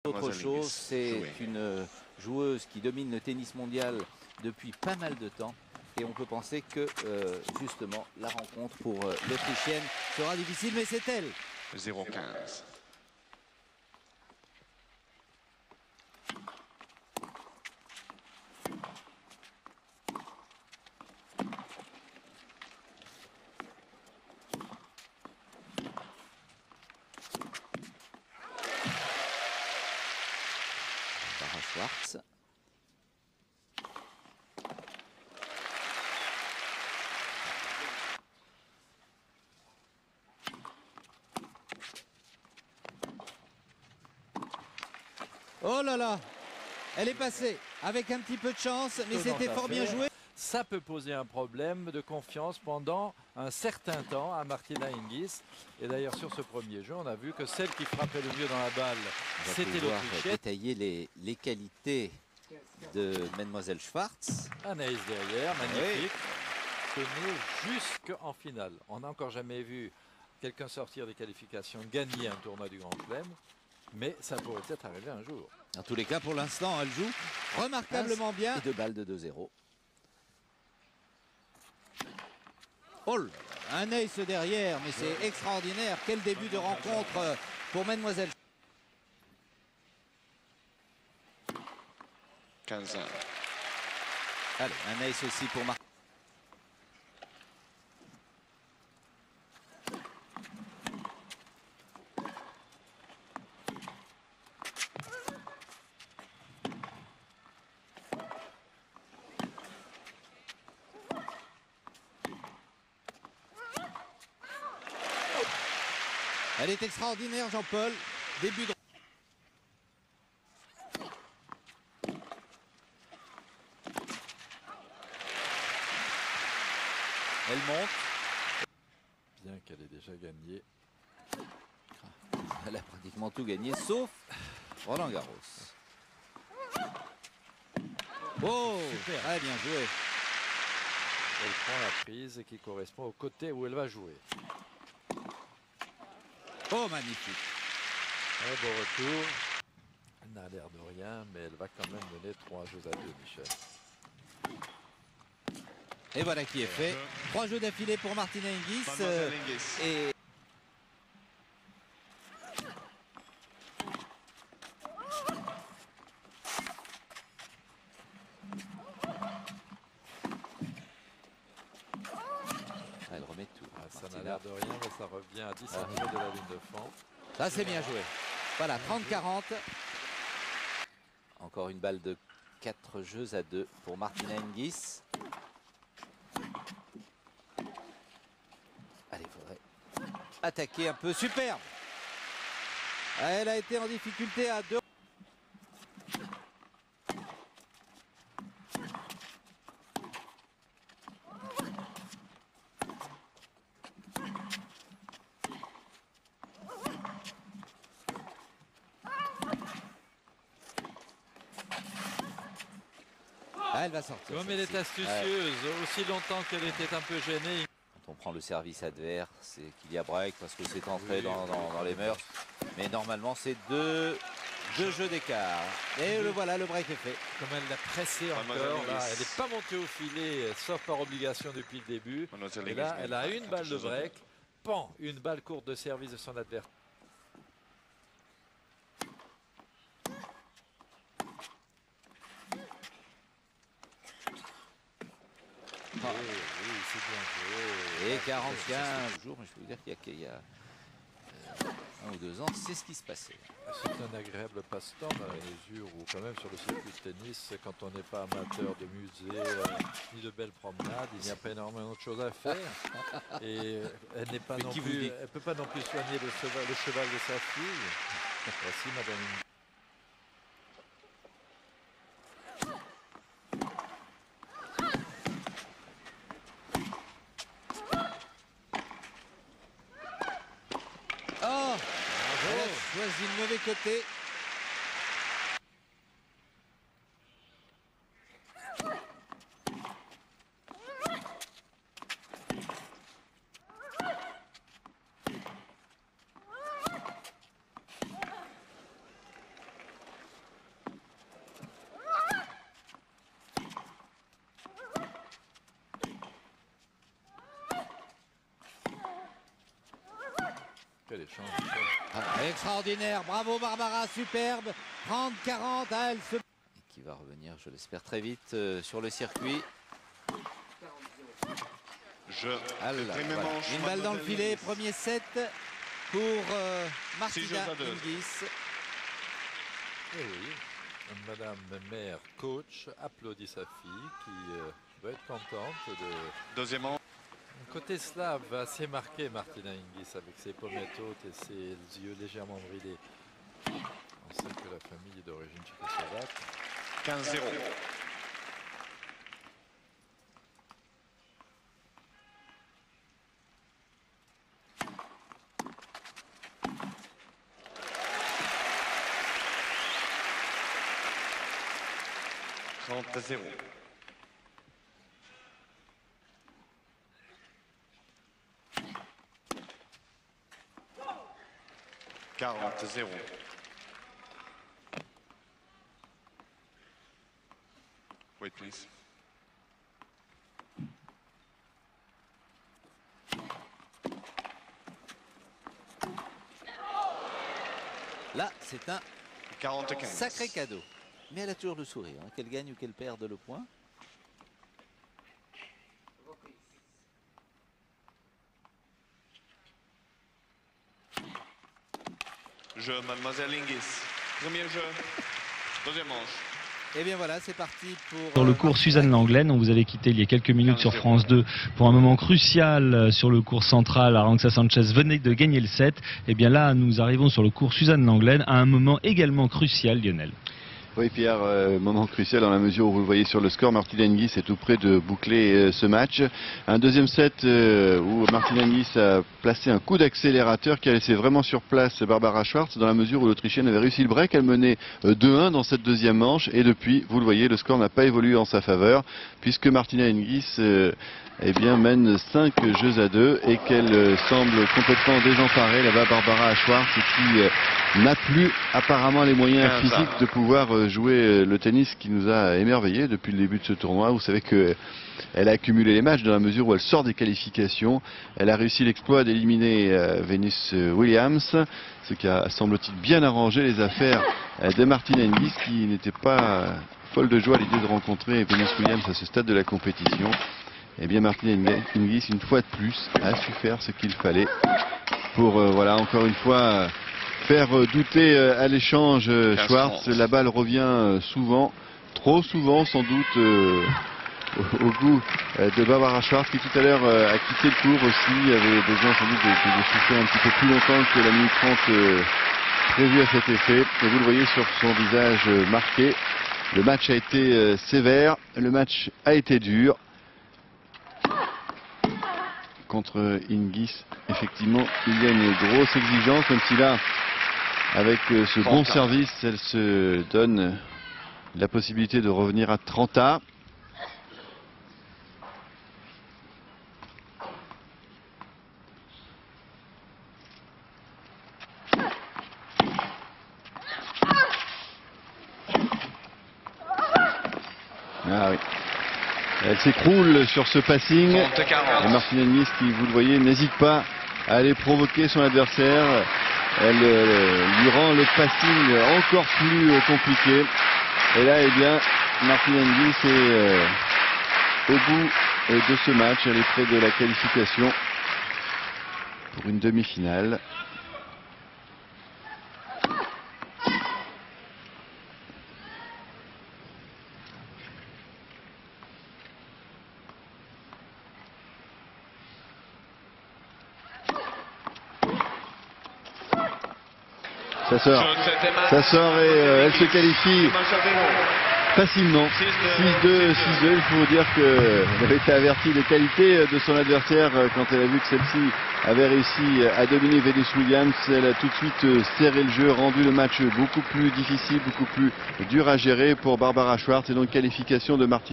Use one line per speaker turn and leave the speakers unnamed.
Autre chose, c'est une joueuse qui domine le tennis mondial depuis pas mal de temps. Et on peut penser que justement la rencontre pour l'Autrichienne sera difficile, mais c'est elle.
0-15.
Sarah Schwartz. Oh là là, elle est passée avec un petit peu de chance, mais c'était fort bien joué.
Ça peut poser un problème de confiance pendant un certain temps à Martina Hingis. Et d'ailleurs, sur ce premier jeu, on a vu que celle qui frappait le mieux dans la balle, c'était l'Autrichienne.
Détailler les qualités de Mademoiselle Schwartz.
Anaïs derrière, magnifique. Tenue jusqu'en finale. On n'a encore jamais vu quelqu'un sortir des qualifications, gagner un tournoi du Grand Chelem. Mais ça pourrait peut-être arriver un jour.
En tous les cas, pour l'instant, elle joue remarquablement bien. Et 2 balles de 2-0. Oh, un ace derrière, mais c'est extraordinaire. Quel début de rencontre pour Mademoiselle.
15 ans.
Allez, un ace aussi pour Marc. Elle est extraordinaire, Jean-Paul. Début de... Elle monte.
Bien qu'elle ait déjà gagné.
Elle a pratiquement tout gagné, sauf Roland Garros. Oh, super. Très bien joué.
Elle prend la prise qui correspond au côté où elle va jouer.
Oh, magnifique.
Un beau retour. Elle n'a l'air de rien, mais elle va quand même mener 3 jeux à 2, Michel.
Et voilà qui est fait. 3 jeux d'affilée pour Martina Hingis. Et... Elle remet tout.
Ça n'a l'air de rien, mais ça revient à 10 cm de la ligne de fond.
Ça, c'est bien joué. Voilà, 30-40. Encore une balle de 4 jeux à 2 pour Martina Hingis. Allez, il faudrait attaquer un peu. Superbe. Elle a été en difficulté à 2. Elle va sortir.
Comme elle est astucieuse, aussi longtemps qu'elle était un peu gênée.
Quand on prend le service adverse, c'est qu'il y a break parce que c'est entré dans les mœurs. Mais normalement, c'est deux jeux d'écart. Et le voilà, le break est fait.
Comme elle l'a pressé encore, là, elle n'est pas montée au filet, sauf par obligation depuis le début. Et là, elle a une balle de break. Pan, une balle courte de service de son adversaire. Oui, c'est bien joué.
Et 45 jours, je peux vous dire qu'il y a 1 ou 2 ans, c'est ce qui se passait.
C'est un agréable passe-temps dans la mesure où quand même sur le circuit de tennis, quand on n'est pas amateur de musée ni de belles promenades, il n'y a pas énormément de choses à faire. Et elle n'est pas non plus, elle peut pas non plus soigner le cheval de sa fille. Voici Madame.
Oh, elle a choisi le mauvais côté.
après l'échange.
Extraordinaire, bravo Barbara, superbe, 30-40, elle se... Et qui va revenir, je l'espère, très vite sur le circuit. Alors, voilà. Une balle dans le filet, premier set pour Martina Hingis.
Et oui, Madame Mère coach applaudit sa fille qui doit être contente de...
Deuxième manche.
Côté slave assez marqué, Martina Hingis, avec ses pommettes hautes et ses yeux légèrement bridés. On sait que la famille est d'origine tchécoslovaque.
15-0. -0. 40-0. Wait, please.
Là, c'est un
40-15.
sacré cadeau. Mais elle a toujours le sourire, hein, qu'elle gagne ou qu'elle perde le point.
Jeu, Mademoiselle Hingis. Premier jeu, deuxième manche.
Et bien voilà, c'est parti pour...
Sur le cours Suzanne Lenglen, on vous avait quitté il y a quelques minutes sur France 2 pour un moment crucial sur le cours central. Arantxa Sanchez venait de gagner le set. Et bien là, nous arrivons sur le cours Suzanne Lenglen à un moment également crucial, Lionel.
Oui Pierre, moment crucial dans la mesure où vous le voyez sur le score, Martina Hingis est tout près de boucler ce match. Un deuxième set où Martina Hingis a placé un coup d'accélérateur qui a laissé vraiment sur place Barbara Schwartz dans la mesure où l'Autrichienne avait réussi le break. Elle menait 2-1 dans cette deuxième manche et depuis, vous le voyez, le score n'a pas évolué en sa faveur puisque Martina Hingis eh bien, mène 5 jeux à 2 et qu'elle semble complètement désemparée là-bas, Barbara Schwartz, qui n'a plus apparemment les moyens physiques de pouvoir jouer le tennis qui nous a émerveillés depuis le début de ce tournoi. Vous savez qu'elle a accumulé les matchs dans la mesure où elle sort des qualifications. Elle a réussi l'exploit d'éliminer Venus Williams, ce qui a semble-t-il bien arrangé les affaires de Martina Hingis qui n'était pas folle de joie à l'idée de rencontrer Venus Williams à ce stade de la compétition. Eh bien Martina Hingis, une fois de plus, a su faire ce qu'il fallait pour, voilà, encore une fois, faire douter à l'échange Schwartz. La balle revient souvent, trop souvent sans doute, au goût de Barbara Schwartz, qui tout à l'heure a quitté le cours aussi, avait besoin sans doute de souffler un petit peu plus longtemps que la minute 30 prévue à cet effet. Et vous le voyez sur son visage marqué. Le match a été sévère, le match a été dur. Contre Hingis, effectivement, il y a une grosse exigence, même si là, avec ce bon service, elle se donne la possibilité de revenir à 30A. Ah oui. Elle s'écroule sur ce passing. Et Martina Hingis, qui, vous le voyez, n'hésite pas à aller provoquer son adversaire. Elle lui rend le passing encore plus compliqué. Et là, eh bien, Martina Hingis est au bout de ce match. Elle est près de la qualification pour une demi-finale. Ça sort et elle se qualifie facilement. 6-2, 6-2. Il faut dire qu'elle avait été avertie des qualités de son adversaire quand elle a vu que celle-ci avait réussi à dominer Venus Williams. Elle a tout de suite serré le jeu, rendu le match beaucoup plus difficile, beaucoup plus dur à gérer pour Barbara Schwartz et donc qualification de Martina.